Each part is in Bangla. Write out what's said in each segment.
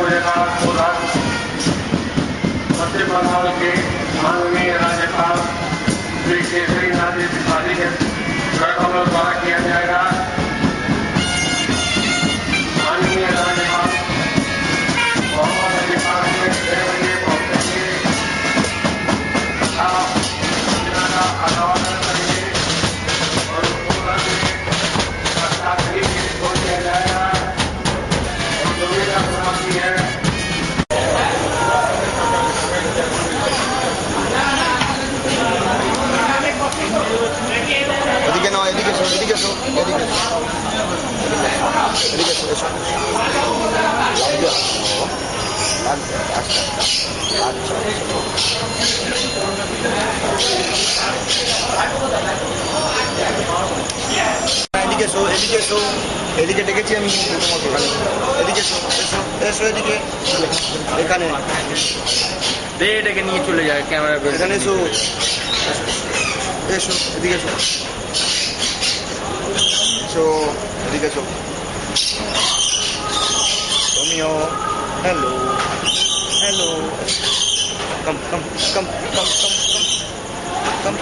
सूर्यकांत सोलर पश्चिम बंगाल के माननीय राज्यपाल श्री केसरीनाथ त्रिपाठी के करकमल द्वारा किया जाएगा। माननीय राज्यपाल मोहम्मद अली खान के 6 बजे पहुंचेंगे तथा का अनावरण करेंगे और हस्ताक्षरी के छोड़ दिया जाएगा और सुविधा समाप्ति है। এদিকে নাও, এদিকে এসো, এদিকে এসো, এদিকে এদিকে এসো, এসো। এদিকে এসো, এদিকে এসো, এদিকে ডেকেছি আমি তোমাকে ওখানে। এদিকে এসো, এসো, এসো, এদিকে এখানে এটাকে নিয়ে চলে যায় ক্যামেরা। এখানে এসো, এসো, এদিকে এসো, এসো, এদিকে এসো। রোমিও, হ্যালো, হ্যালো, কাম কাম কাম কাম কাম কাম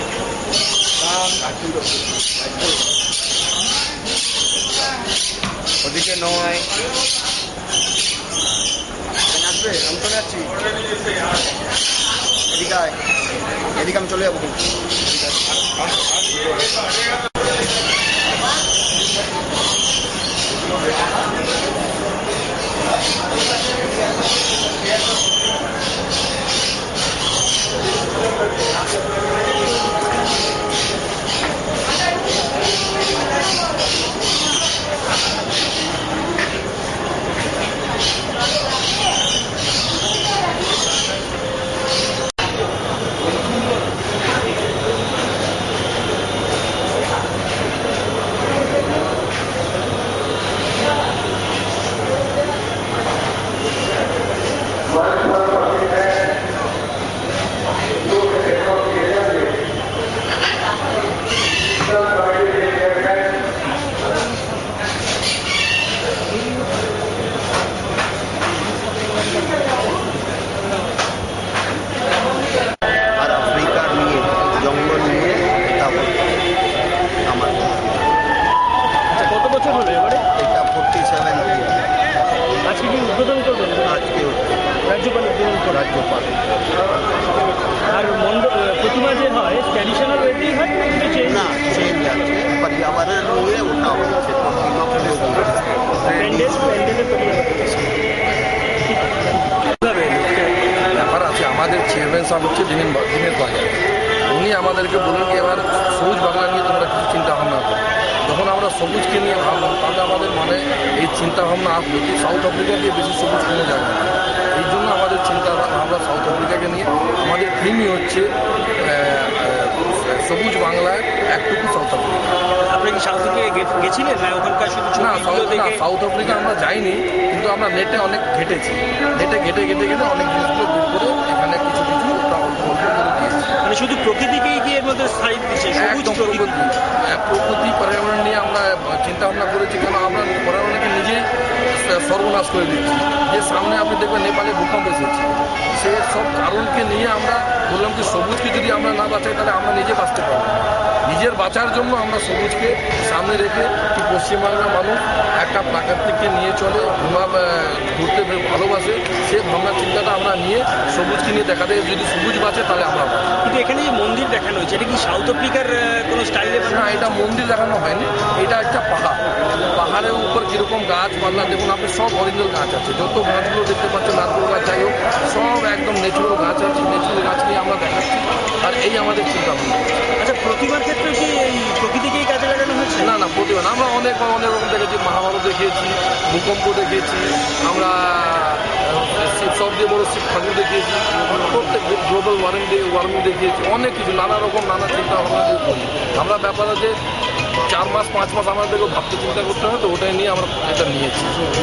ওদিকে নয় আসবে, আমি চলে যাচ্ছি। এদিকে আয়, এদিকে আমি চলে যাবো। আর আফ্রিকার নিয়ে জঙ্গল নিয়ে এটা আমার কত বছর হলো এবারে? এটা 47 ইয়ার। আজকে কি উদ্বোধন করবেন? আজকে রাজ্যপাল উদ্বোধন করবেন। রাজ্যপাল আর প্রতিমা যে হয় ট্র্যাডিশনাল ওয়েতেই হয় না কিছু চেঞ্জ? না, চেঞ্জ আছে, পরিবারের নিয়ে ওটা হয়েছে। ব্যাপার আছে। আমাদের চেয়ারম্যান সাহেব হচ্ছে দিনের বাজার, উনি আমাদেরকে বলুন কি এবার সবুজ বাংলা নিয়ে তোমরা কিছু চিন্তা ভাবনা করো। যখন আমরা সবুজকে নিয়ে ভাবলাম তাহলে আমাদের মানে এই চিন্তা ভাবনা আসলো কি সাউথ আফ্রিকা দিয়ে বেশি সবুজ কোনো জায়গা নেই। এই জন্য আমাদের চিন্তা ভাবনা সাউথ আফ্রিকাকে নিয়ে। আমাদের থিমই হচ্ছে সবুজ বাংলায় একটুকু সাউথ আফ্রিকা। আপনি কি সাউথ আফ্রিকা গেছিলেন না? ওখানকার শুধু না, সাউথ আফ্রিকা আমরা যাইনি, কিন্তু আমরা নেটে অনেক ঘেটেছি। নেটে ঘেটে অনেক জিনিসগুলো দূর করে এখানে কিছু অল্প করে দিয়েছি। মানে শুধু প্রকৃতিকেই কি এর মধ্যে স্থায়ী দিচ্ছে? একদম প্রকৃতি পর্যাবরণ নিয়ে আমরা চিন্তা ভাবনা করেছি, কেন আমরা পর্যাবরণকে নিজেই সর্বনাশ করে দিচ্ছি। যে সামনে আপনি দেখবেন নেপালে ভূকম্প এসেছে, সে সব কারণকে নিয়ে আমরা বললাম যে সবুজকে যদি আমরা না বাঁচাই তাহলে আমরা নিজে বাঁচতে পারবো না। নিজের বাঁচার জন্য আমরা সবুজকে সামনে রেখে কি পশ্চিমবাংলার মানুষ একটা প্রাকৃতিককে নিয়ে চলে, ঘুরতে ভালোবাসে, সে ভাবনা চিন্তাটা আমরা নিয়ে সবুজকে নিয়ে দেখা দেয় যদি সবুজ বাঁচে তাহলে আমরা বাঁচি। কিন্তু এখানে যে মন্দির দেখানো হয়েছে এটা কি সাউথ আফ্রিকার কোনো স্টাইলে? না, এটা মন্দির দেখানো হয়নি, এটা একটা পাহাড়ের উপর যেরকম গাছপালা দেখুন আপনি, সব অরিজিনাল গাছ আছে। যত গাছগুলো দেখতে পাচ্ছেন, নারকেল গাছ যাই হোক, সব একদম ন্যাচুরাল গাছ আছে। ন্যাচুরাল গাছ নিয়ে আমরা দেখাচ্ছি, আর এই আমাদের চিন্তা ভাবনা। আচ্ছা, প্রতিমার ক্ষেত্রে কি এই প্রকৃতিকেই কাজে লাগানো হয়েছে? না, প্রতিভা না, আমরা অনেক রকম দেখেছি। মহাভারত দেখিয়েছি, ভূকম্প দেখেছি, আমরা সব দিয়ে বড় শিব ঠাকুর দেখিয়েছি, প্রত্যেক গ্লোবাল ওয়ার্মিং দেখিয়েছি, অনেক কিছু নানা চিন্তা ভাবনা দিয়ে করি আমরা। ব্যাপার আছে 4 মাস 5 মাস আমাদেরকে ভাবতে চিন্তা করতে হবে, তো ওটাই নিয়ে আমরা এটা নিয়েছি।